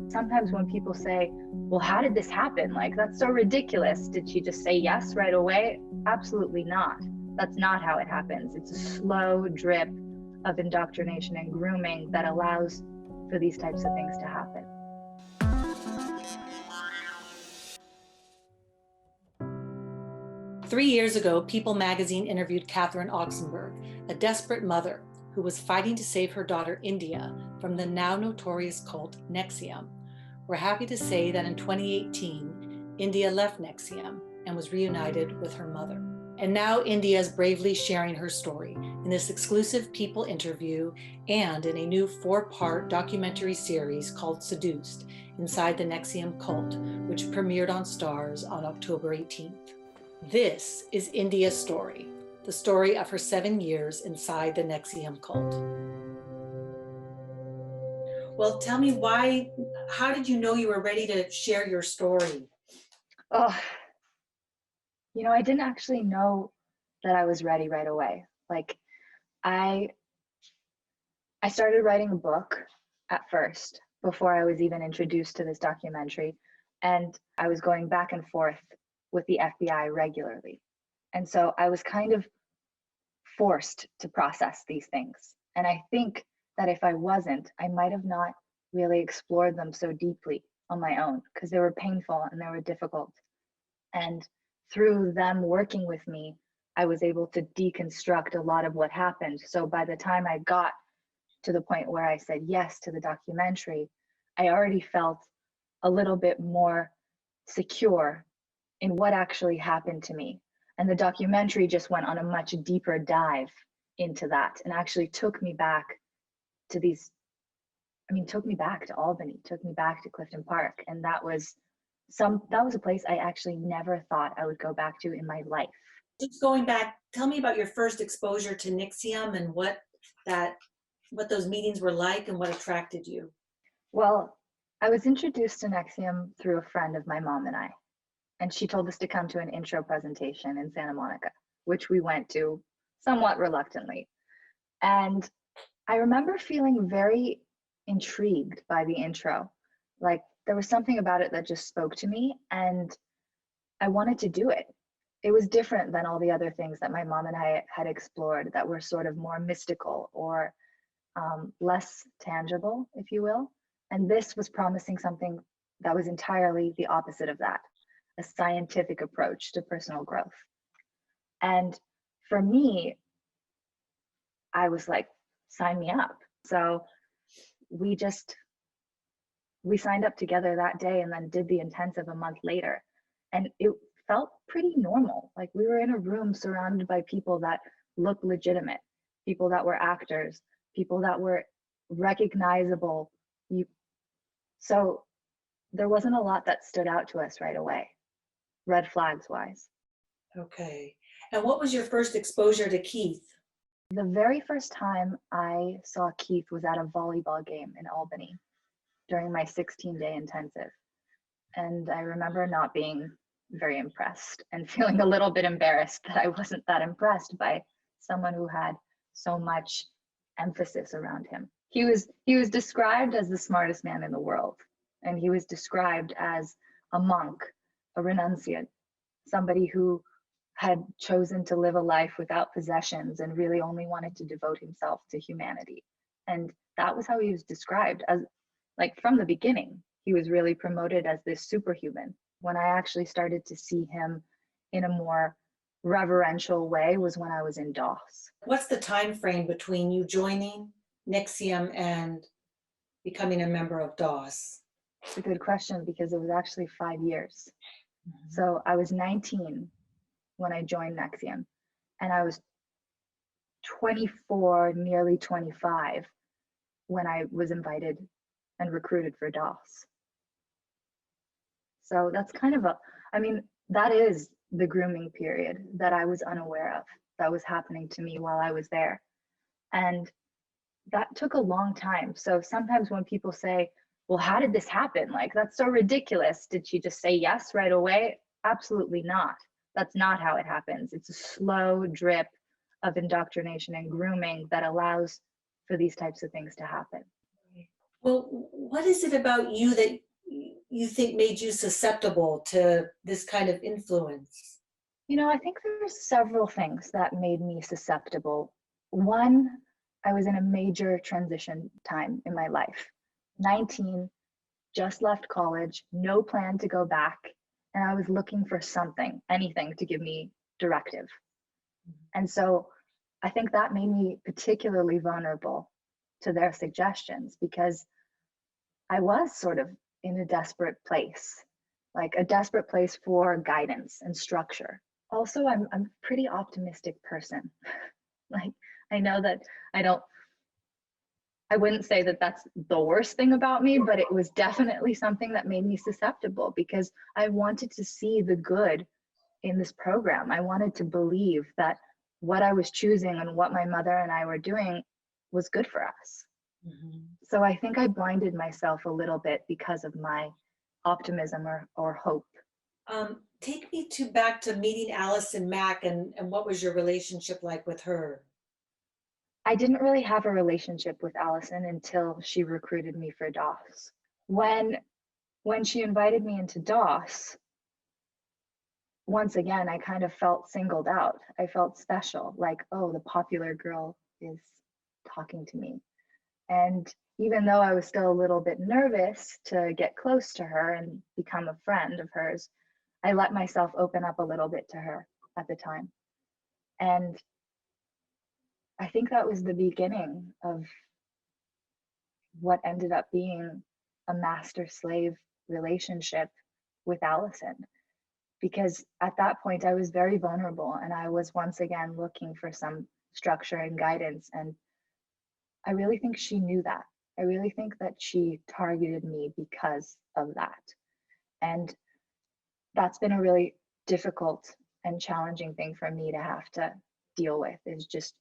Sometimes when people say, well, how did this happen? Like, that's so ridiculous. Did she just say yes right away? Absolutely not. That's not how it happens. It's a slow drip of indoctrination and grooming that allows for these types of things to happen. Three years ago, People magazine interviewed Catherine Oxenberg, a desperate mother who was fighting to save her daughter India from the now notorious cult NXIVM. We're happy to say that in 2018, India left NXIVM and was reunited with her mother. And now India is bravely sharing her story in this exclusive People interview and in a new 4-part documentary series called Seduced, Inside the NXIVM Cult, which premiered on Starz on October 18th. This is India's story, the story of her 7 years inside the NXIVM cult. Well, tell me how did you know you were ready to share your story? Oh, I didn't actually know that I was ready right away. Like, I started writing a book at first before I was even introduced to this documentary. And I was going back and forth with the FBI regularly. And so I was kind of forced to process these things. And I think that if I wasn't, I might have not really explored them so deeply on my own because they were painful and they were difficult. And through them working with me, I was able to deconstruct a lot of what happened. So by the time I got to the point where I said yes to the documentary, I already felt a little bit more secure in what actually happened to me. And the documentary just went on a much deeper dive into that and actually took me back to took me back to Albany, took me back to Clifton Park. And that was a place I actually never thought I would go back to in my life. Just going back, tell me about your first exposure to NXIVM and what those meetings were like and what attracted you. Well, I was introduced to NXIVM through a friend of my mom and I. And she told us to come to an intro presentation in Santa Monica, which we went to somewhat reluctantly. And I remember feeling very intrigued by the intro. Like, there was something about it that just spoke to me and I wanted to do it. It was different than all the other things that my mom and I had explored that were sort of more mystical or less tangible, if you will. And this was promising something that was entirely the opposite of that, a scientific approach to personal growth. And for me, I was like, sign me up. So we signed up together that day and then did the intensive a month later. And it felt pretty normal. Like, we were in a room surrounded by people that looked legitimate, people that were actors, people that were recognizable. So there wasn't a lot that stood out to us right away, red flags wise. Okay. And what was your first exposure to Keith? The very first time I saw Keith was at a volleyball game in Albany during my 16-day intensive. And I remember not being very impressed and feeling a little bit embarrassed that I wasn't that impressed by someone who had so much emphasis around him. He was described as the smartest man in the world. And he was described as a monk, a renunciate, somebody who had chosen to live a life without possessions and really only wanted to devote himself to humanity. And that was how he was described, as, like, from the beginning. He was really promoted as this superhuman. When I actually started to see him in a more reverential way was when I was in DOS. What's the time frame between you joining NXIVM and becoming a member of DOS? It's a good question because it was actually 5 years. Mm-hmm. So I was 19 when I joined NXIVM, and I was 24, nearly 25 when I was invited and recruited for DOS. So that's kind of that is the grooming period that I was unaware of, that was happening to me while I was there. And that took a long time. So sometimes when people say, well, how did this happen? Like, that's so ridiculous. Did she just say yes right away? Absolutely not. That's not how it happens. It's a slow drip of indoctrination and grooming that allows for these types of things to happen. Well, what is it about you that you think made you susceptible to this kind of influence? You know, I think there's several things that made me susceptible. One, I was in a major transition time in my life. 19, just left college, no plan to go back, and I was looking for something, anything to give me directive. And so I think that made me particularly vulnerable to their suggestions because I was sort of in a desperate place, like a desperate place for guidance and structure. Also, I'm a pretty optimistic person. Like I know that I don't I wouldn't say that that's the worst thing about me, but it was definitely something that made me susceptible because I wanted to see the good in this program. I wanted to believe that what I was choosing and what my mother and I were doing was good for us. Mm-hmm. So I think I blinded myself a little bit because of my optimism or hope. Take me back to meeting Allison Mack and what was your relationship like with her? I didn't really have a relationship with Allison until she recruited me for DOS. When she invited me into DOS, once again, I kind of felt singled out. I felt special, like, oh, the popular girl is talking to me. And even though I was still a little bit nervous to get close to her and become a friend of hers, I let myself open up a little bit to her at the time. And I think that was the beginning of what ended up being a master slave relationship with Allison. Because at that point, I was very vulnerable and I was once again looking for some structure and guidance. And I really think she knew that. I really think that she targeted me because of that. And that's been a really difficult and challenging thing for me to have to deal with, is just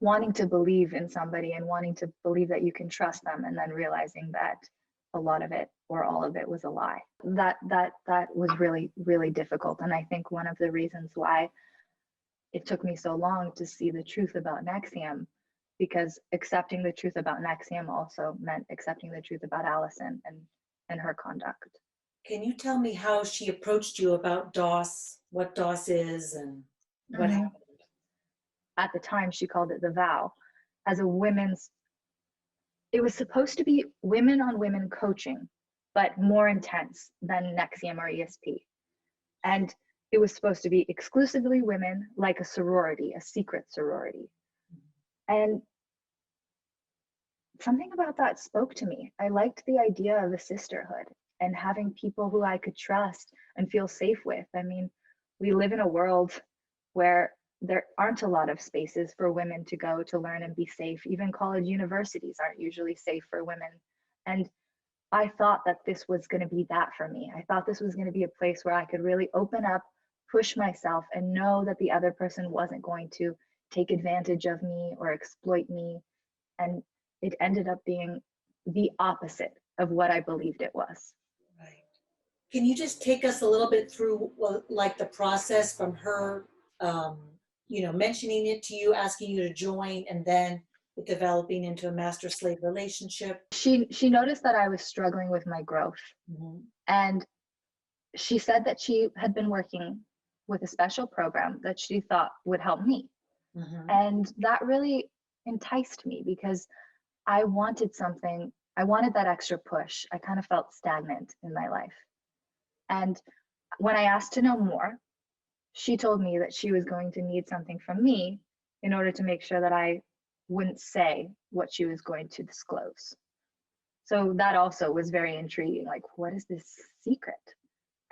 wanting to believe in somebody and wanting to believe that you can trust them, and then realizing that a lot of it or all of it was a lie. That was really, really difficult. And I think one of the reasons why it took me so long to see the truth about NXIVM, because accepting the truth about NXIVM also meant accepting the truth about Allison and her conduct. Can you tell me how she approached you about DOS, what DOS is, and what Mhm. happened? At the time, she called it the vow as a women's, it was supposed to be women on women coaching, but more intense than NXIVM or ESP. And it was supposed to be exclusively women, like a sorority, a secret sorority. And something about that spoke to me. I liked the idea of a sisterhood and having people who I could trust and feel safe with. I mean, we live in a world where there aren't a lot of spaces for women to go to learn and be safe. Even college universities aren't usually safe for women. And I thought that this was going to be that for me. I thought this was going to be a place where I could really open up, push myself, and know that the other person wasn't going to take advantage of me or exploit me. And it ended up being the opposite of what I believed it was. Right. Can you just take us a little bit through, well, like the process from her, mentioning it to you, asking you to join, and then it developing into a master slave relationship? She noticed that I was struggling with my growth, Mm-hmm. and she said that she had been working with a special program that she thought would help me. Mm-hmm. And that really enticed me because I wanted something, I wanted that extra push. I kind of felt stagnant in my life. And when I asked to know more, she told me that she was going to need something from me in order to make sure that I wouldn't say what she was going to disclose. So that also was very intriguing. Like, what is this secret?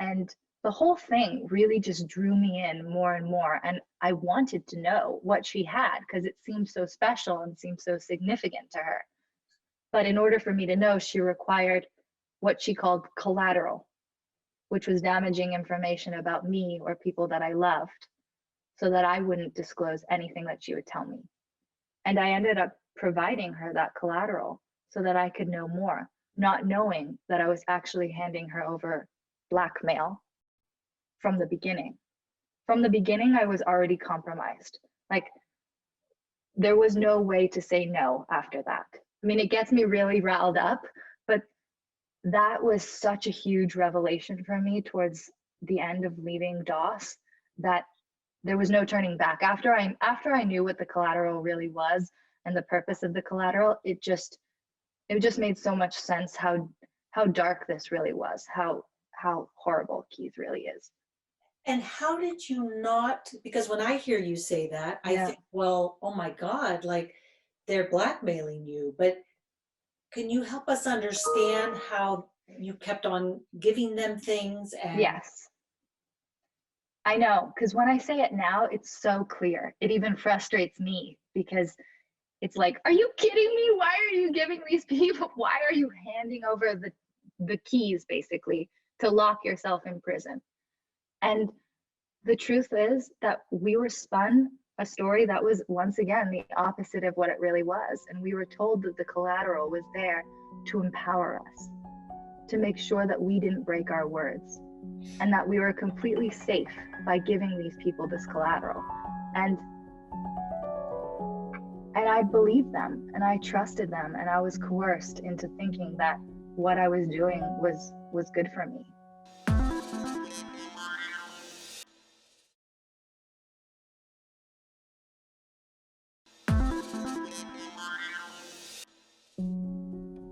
And the whole thing really just drew me in more and more. And I wanted to know what she had because it seemed so special and seemed so significant to her. But in order for me to know, she required what she called collateral, which was damaging information about me or people that I loved, so that I wouldn't disclose anything that she would tell me. And I ended up providing her that collateral so that I could know more, not knowing that I was actually handing her over blackmail from the beginning. From the beginning, I was already compromised. Like, there was no way to say no after that. I mean, it gets me really riled up, but that was such a huge revelation for me towards the end of leaving DOS that there was no turning back. After I knew what the collateral really was and the purpose of the collateral, it just made so much sense how dark this really was, how horrible Keith really is. And how did you not, because when I hear you say that, I Yeah. think, well, oh my God, like they're blackmailing you. But can you help us understand how you kept on giving them things? And Yes. I know, because when I say it now, it's so clear. It even frustrates me because it's like, are you kidding me? Why are you giving these people, why are you handing over the keys basically to lock yourself in prison? And the truth is that we were spun a story that was once again the opposite of what it really was. And we were told that the collateral was there to empower us, to make sure that we didn't break our words, and that we were completely safe by giving these people this collateral. And I believed them and I trusted them, and I was coerced into thinking that what I was doing was good for me.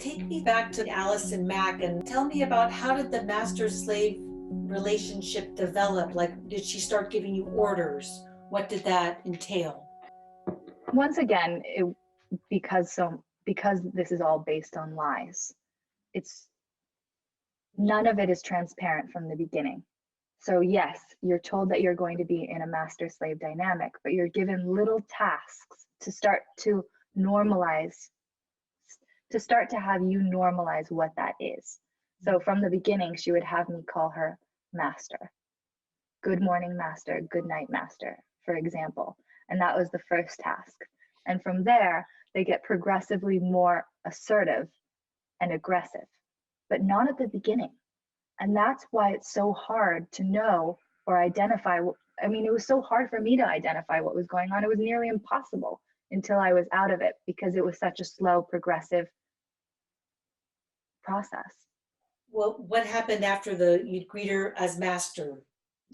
take me back to Allison Mack and tell me about, how did the master-slave relationship develop? Like, did she start giving you orders? What did that entail? Once again, because this is all based on lies, it's none of it is transparent from the beginning. So yes, you're told that you're going to be in a master-slave dynamic, but you're given little tasks to start to normalize, to start to have you normalize what that is. So from the beginning, she would have me call her master. Good morning, master. Good night, master, for example. And that was the first task. And from there, they get progressively more assertive and aggressive, but not at the beginning. And that's why it's so hard to know or identify. I mean, it was so hard for me to identify what was going on. It was nearly impossible until I was out of it, because it was such a slow, progressive process. Well, what happened after you'd greet her as master?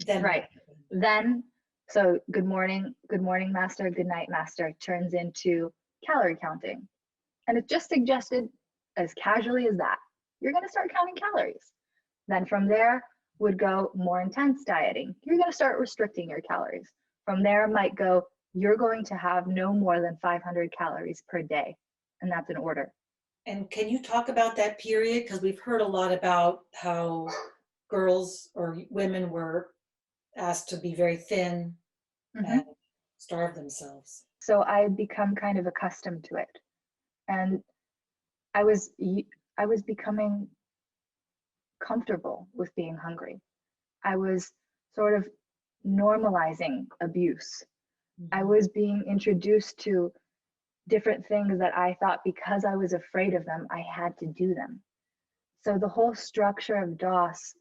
Then Right. Then, so good morning, master, good night, master turns into calorie counting. And it's just suggested as casually as that. You're going to start counting calories. Then from there would go more intense dieting. You're going to start restricting your calories. From there might go, you're going to have no more than 500 calories per day. And that's an order. And can you talk about that period? Because we've heard a lot about how girls or women were asked to be very thin and starve themselves. So I had become kind of accustomed to it. And I was becoming comfortable with being hungry. I was sort of normalizing abuse. I was being introduced to different things that I thought, because I was afraid of them, I had to do them. So the whole structure of DOS,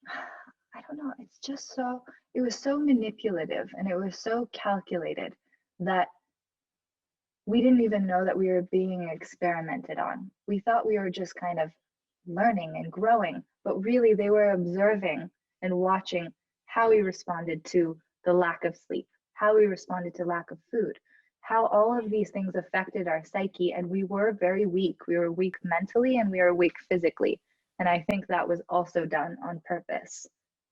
I don't know, it's just so, it was so manipulative and it was so calculated that we didn't even know that we were being experimented on. We thought we were just kind of learning and growing, but really they were observing and watching how we responded to the lack of sleep, how we responded to lack of food, how all of these things affected our psyche. And we were very weak. We were weak mentally and we were weak physically. And I think that was also done on purpose.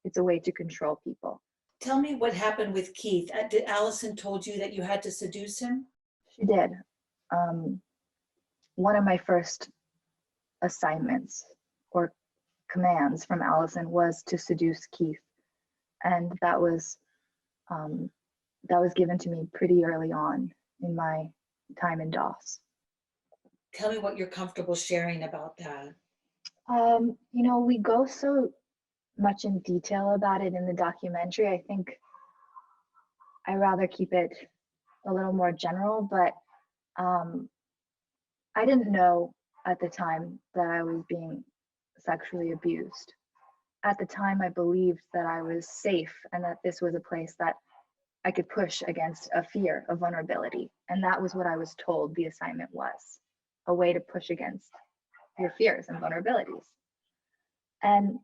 It's a way to control people. Tell me what happened with Keith. Did Allison told you that you had to seduce him? She did. One of my first assignments or commands from Allison was to seduce Keith. And that was given to me pretty early on in my time in DOS. Tell me what you're comfortable sharing about that. You know, we go so much in detail about it in the documentary. I think I rather keep it a little more general, but I didn't know at the time that I was being sexually abused. At the time, I believed that I was safe and that this was a place that I could push against a fear of vulnerability. And that was what I was told the assignment was, a way to push against your fears and vulnerabilities. And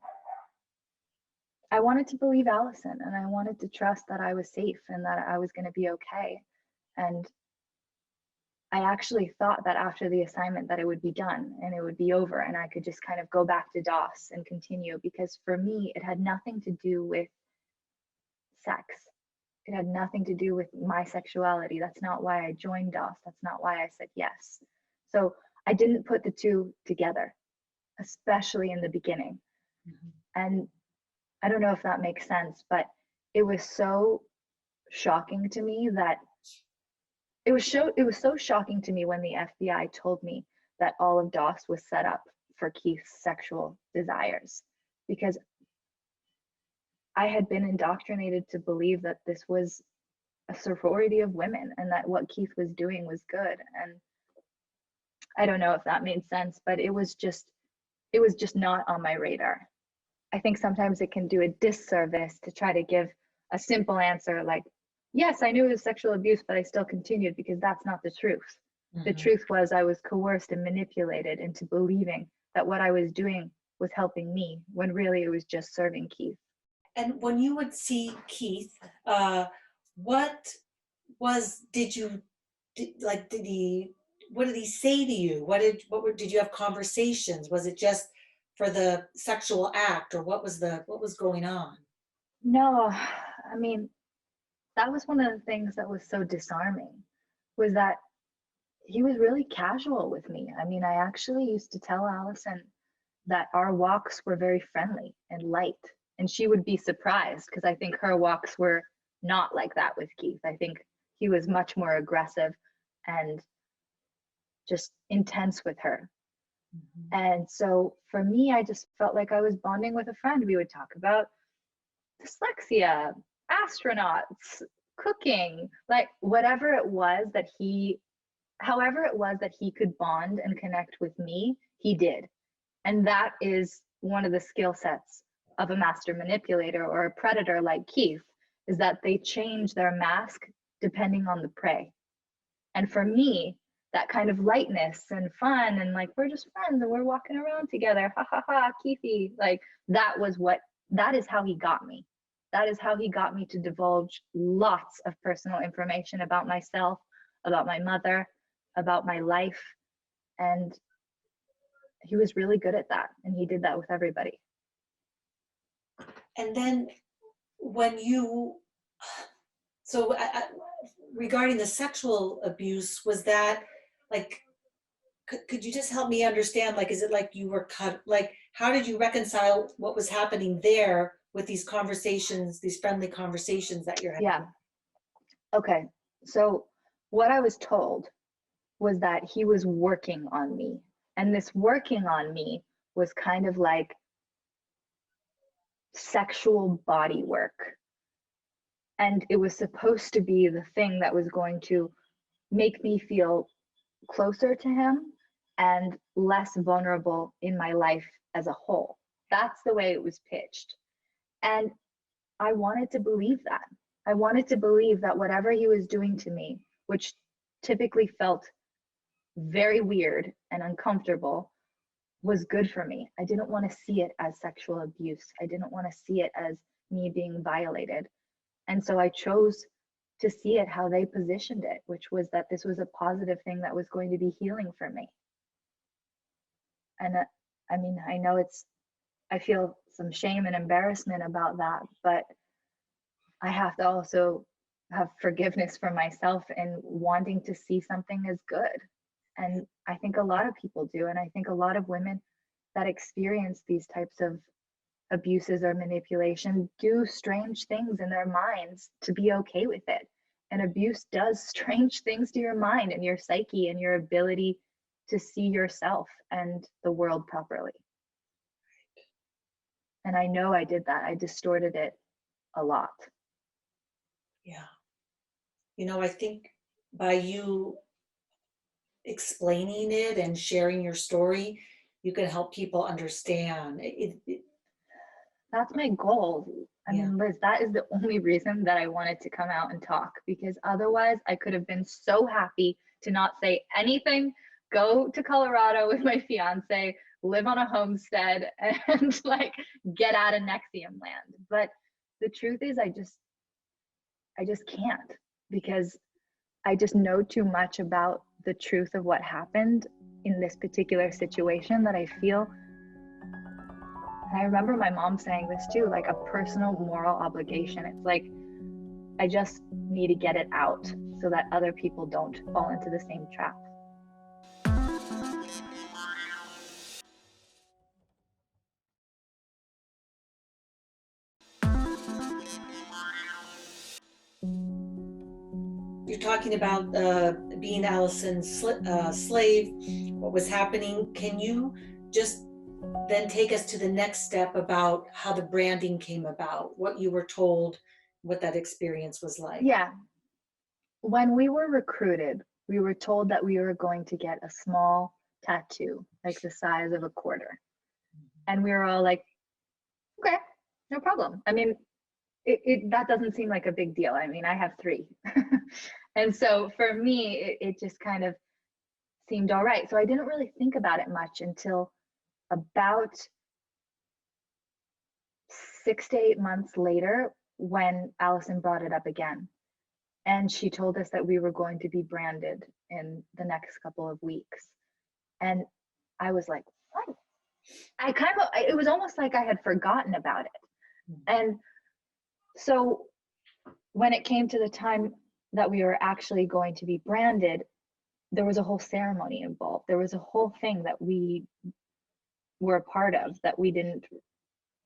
I wanted to believe Allison, and I wanted to trust that I was safe and that I was going to be okay. And I actually thought that after the assignment that it would be done and it would be over and I could just kind of go back to DOS and continue, because for me, it had nothing to do with sex. It had nothing to do with my sexuality. That's not why I joined DOS. That's not why I said yes. So I didn't put the two together, especially in the beginning. And I don't know if that makes sense, but it was so shocking to me that it was so shocking to me when the FBI told me that all of DOS was set up for Keith's sexual desires, because I had been indoctrinated to believe that this was a sorority of women and that what Keith was doing was good. And I don't know if that made sense, but it was just not on my radar. I think sometimes it can do a disservice to try to give a simple answer like, yes, I knew it was sexual abuse, but I still continued, because that's not the truth. The truth was I was coerced and manipulated into believing that what I was doing was helping me, when really it was just serving Keith. And when you would see Keith, what did he say to you? Did you have conversations? Was it just for the sexual act, or what was going on? No, I mean, that was one of the things that was so disarming, was that he was really casual with me. I mean, I actually used to tell Allison that our walks were very friendly and light, and she would be surprised, because I think her walks were not like that with Keith. I think he was much more aggressive and just intense with her. And so for me, I just felt like I was bonding with a friend. We would talk about dyslexia, astronauts, cooking, like whatever it was that however it was that he could bond and connect with me, he did. And that is one of the skill sets of a master manipulator or a predator like Keith, is that they change their mask depending on the prey. And for me, that kind of lightness and fun and like, we're just friends and we're walking around together, ha ha ha, Keithy, like that is how he got me. That is how he got me to divulge lots of personal information about myself, about my mother, about my life. And he was really good at that. And he did that with everybody. And then regarding the sexual abuse, was that like, could you just help me understand, like, is it like you were cut, like, how did you reconcile what was happening there with these conversations, these friendly conversations that you're having? Yeah. Okay. So what I was told was that he was working on me. And this working on me was kind of like sexual body work. And it was supposed to be the thing that was going to make me feel closer to him and less vulnerable in my life as a whole. That's the way it was pitched. And I wanted to believe that. I wanted to believe that whatever he was doing to me, which typically felt very weird and uncomfortable, was good for me. I didn't want to see it as sexual abuse. I didn't want to see it as me being violated. And so I chose to see it how they positioned it, which was that this was a positive thing that was going to be healing for me. And I mean, I know I feel some shame and embarrassment about that, but I have to also have forgiveness for myself in wanting to see something as good. And I think a lot of people do. And I think a lot of women that experience these types of abuses or manipulation do strange things in their minds to be okay with it. And abuse does strange things to your mind and your psyche and your ability to see yourself and the world properly. And I know I did that. I distorted it a lot. Yeah. You know, I think by you explaining it and sharing your story, you can help people understand. That's my goal. I mean, Liz, that is the only reason that I wanted to come out and talk, because otherwise I could have been so happy to not say anything go to Colorado with my fiance, live on a homestead, and like get out of NXIVM land. But the truth is, I just can't, because I just know too much about the truth of what happened in this particular situation that I feel. And I remember my mom saying this too, like a personal moral obligation. It's like, I just need to get it out so that other people don't fall into the same trap. You're talking about being Allison's slave, what was happening. Can you just then take us to the next step about how the branding came about, what you were told, what that experience was like? Yeah. When we were recruited, we were told that we were going to get a small tattoo, like the size of a quarter. And we were all like, okay, no problem. I mean, that doesn't seem like a big deal. I mean, I have 3. And so for me, it just kind of seemed all right. So I didn't really think about it much until about 6 to 8 months later, when Allison brought it up again. And she told us that we were going to be branded in the next couple of weeks. And I was like, what? It was almost like I had forgotten about it. And so when it came to the time that we were actually going to be branded, there was a whole ceremony involved. There was a whole thing that we were a part of that we didn't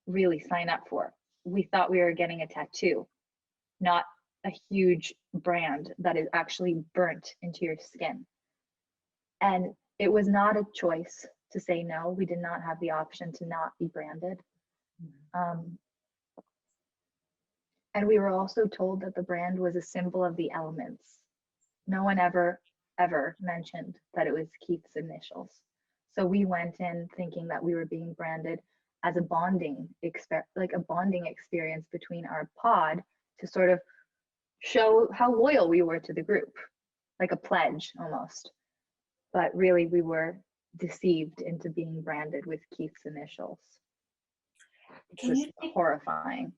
really sign up for. We thought we were getting a tattoo, not a huge brand that is actually burnt into your skin. And it was not a choice to say no. We did not have the option to not be branded. And we were also told that the brand was a symbol of the elements. No one ever mentioned that it was Keith's initials. So we went in thinking that we were being branded as a bonding experience between our pod, to sort of show how loyal we were to the group, like a pledge almost. But really, we were deceived into being branded with Keith's initials. It was horrifying.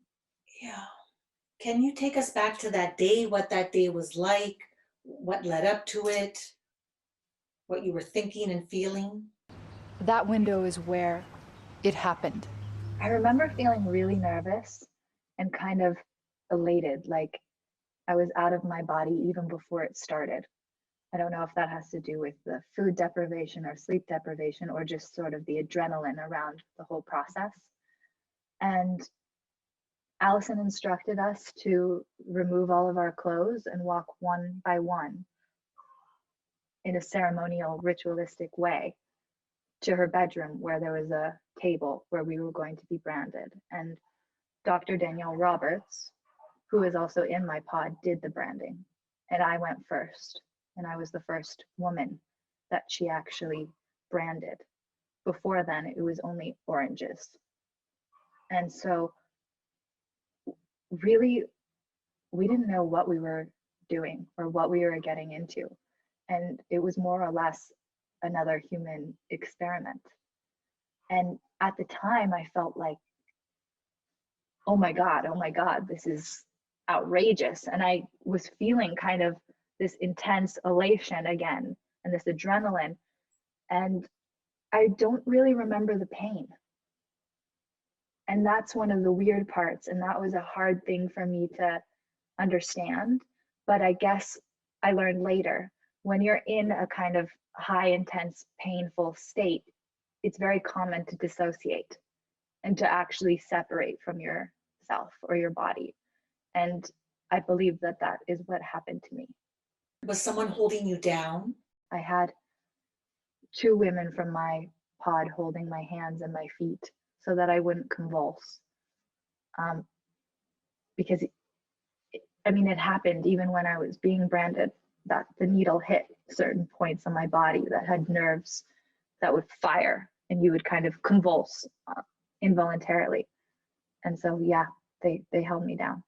Yeah. Can you take us back to that day, what that day was like, what led up to it, what you were thinking and feeling? That window is where it happened. I remember feeling really nervous and kind of elated, like I was out of my body even before it started. I don't know if that has to do with the food deprivation or sleep deprivation, or just sort of the adrenaline around the whole process. And Allison instructed us to remove all of our clothes and walk one by one in a ceremonial, ritualistic way to her bedroom, where there was a table where we were going to be branded. And Dr. Danielle Roberts, who is also in my pod, did the branding. And I went first. And I was the first woman that she actually branded. Before then, it was only oranges. And so really, we didn't know what we were doing or what we were getting into. And it was more or less another human experiment. And at the time, I felt like, oh my God, this is outrageous. And I was feeling kind of this intense elation again, and this adrenaline. And I don't really remember the pain. And that's one of the weird parts. And that was a hard thing for me to understand. But I guess I learned later, when you're in a kind of high, intense, painful state, it's very common to dissociate and to actually separate from yourself or your body. And I believe that that is what happened to me. Was someone holding you down? I had 2 women from my pod holding my hands and my feet so that I wouldn't convulse. Because it happened even when I was being branded, that the needle hit certain points on my body that had nerves that would fire, and you would kind of convulse involuntarily. And so, yeah, they held me down.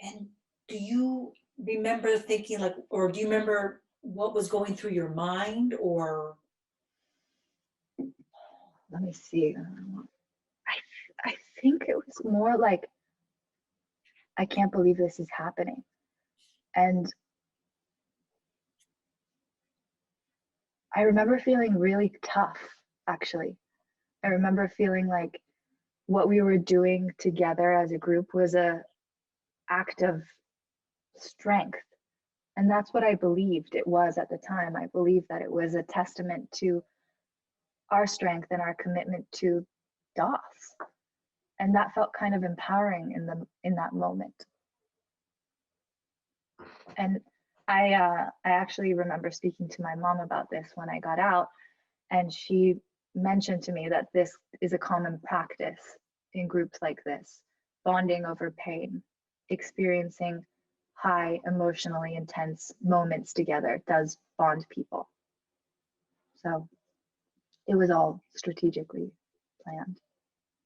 And do you remember thinking, like, or do you remember what was going through your mind, or? Let me see. I think it was more like, I can't believe this is happening. And I remember feeling really tough, actually. I remember feeling like what we were doing together as a group was a act of strength. And that's what I believed it was at the time. I believed that it was a testament to our strength and our commitment to DOS. And that felt kind of empowering in that moment. And I actually remember speaking to my mom about this when I got out, and she mentioned to me that this is a common practice in groups like this, bonding over pain, experiencing high emotionally intense moments together does bond people. So it was all strategically planned.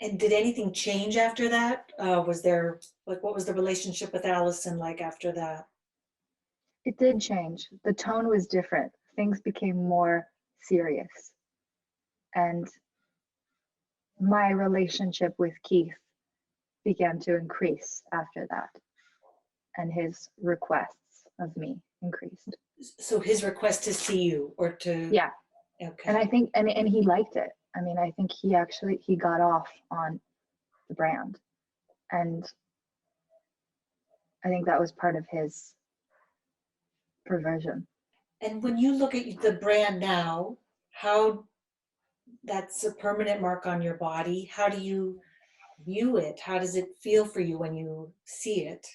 And did anything change after that? Was there, like, what was the relationship with Allison like after that? It did change. The tone was different. Things became more serious. And my relationship with Keith began to increase after that. And his requests of me increased. So his request to see you, or to? Yeah. Okay. And I think, and he liked it. I mean, I think he got off on the brand. And I think that was part of his perversion. And when you look at the brand now, how that's a permanent mark on your body, how do you view it? How does it feel for you when you see it?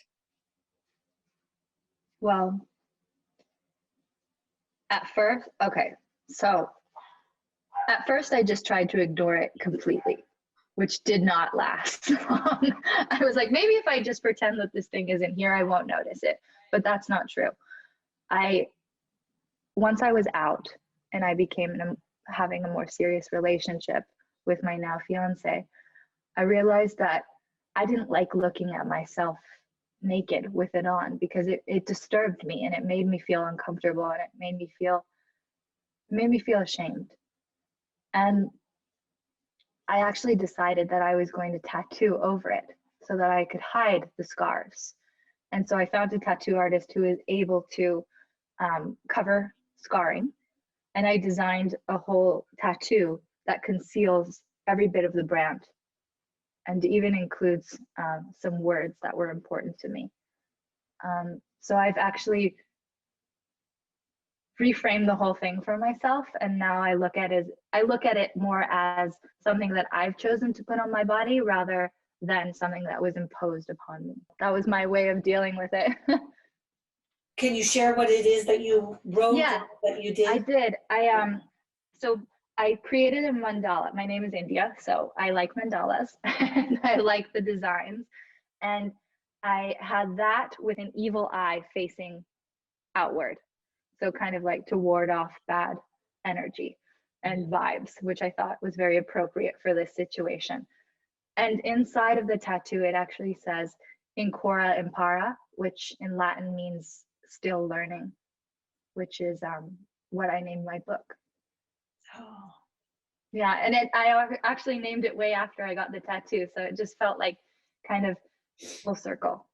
Well, at first, okay, so at first I just tried to ignore it completely, which did not last long. I was like, maybe if I just pretend that this thing isn't here, I won't notice it. But that's not true. Once I was out and I became having a more serious relationship with my now fiance, I realized that I didn't like looking at myself naked with it on, because it disturbed me and it made me feel uncomfortable, and it made me feel ashamed. And I actually decided that I was going to tattoo over it so that I could hide the scars. And so I found a tattoo artist who is able to cover scarring. And I designed a whole tattoo that conceals every bit of the brand, and even includes some words that were important to me. So I've actually reframed the whole thing for myself, and now I look at it more as something that I've chosen to put on my body rather than something that was imposed upon me. That was my way of dealing with it. Can you share what it is that you wrote? Yeah, that you did? I did. So I created a mandala. My name is India, so I like mandalas and I like the designs. And I had that with an evil eye facing outward. So kind of like to ward off bad energy and vibes, which I thought was very appropriate for this situation. And inside of the tattoo, it actually says Incora Impara, which in Latin means still learning, which is what I named my book. Oh. Yeah, and I actually named it way after I got the tattoo, so it just felt like kind of full circle.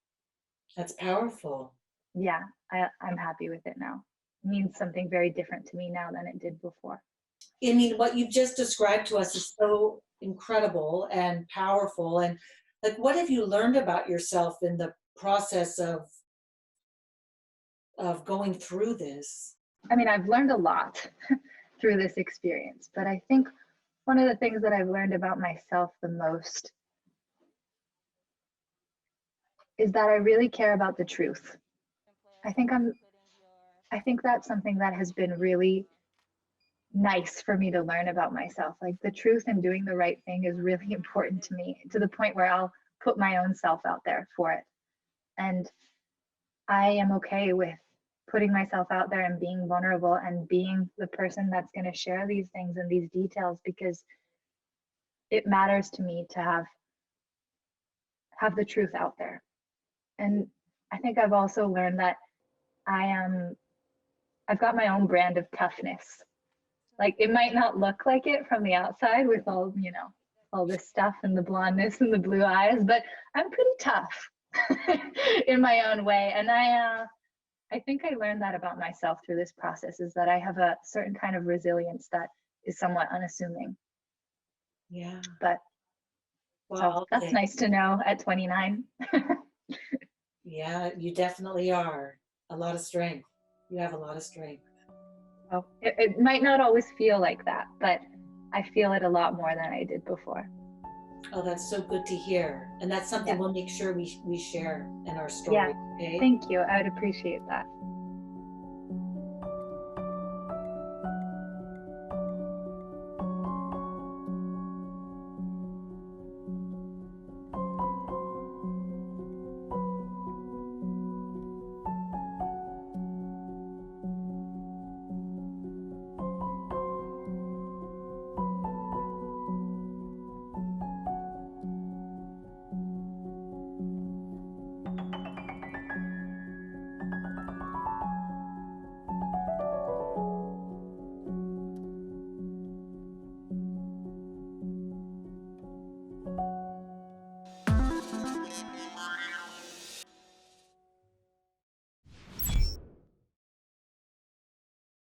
That's powerful. Yeah, I'm happy with it now. It means something very different to me now than it did before. I mean, what you've just described to us is so incredible and powerful. And like, what have you learned about yourself in the process of going through this? I mean, I've learned a lot through this experience, but I think one of the things that I've learned about myself the most is that I really care about the truth. I think that's something that has been really nice for me to learn about myself. Like, the truth and doing the right thing is really important to me, to the point where I'll put my own self out there for it. And I am okay with putting myself out there and being vulnerable and being the person that's going to share these things and these details, because it matters to me to have the truth out there. And I think I've also learned that I am I've got my own brand of toughness. Like it might not look like it from the outside with all, you know, all this stuff and the blondness and the blue eyes, but I'm pretty tough in my own way. And I think I learned that about myself through this process, is that I have a certain kind of resilience that is somewhat unassuming. Yeah. But so that's nice to know at 29. Yeah, you definitely are. A lot of strength. You have a lot of strength. Oh, it might not always feel like that, but I feel it a lot more than I did before. Oh, that's so good to hear. And that's something we'll make sure we share in our story. Yeah, Okay. thank you. I would appreciate that.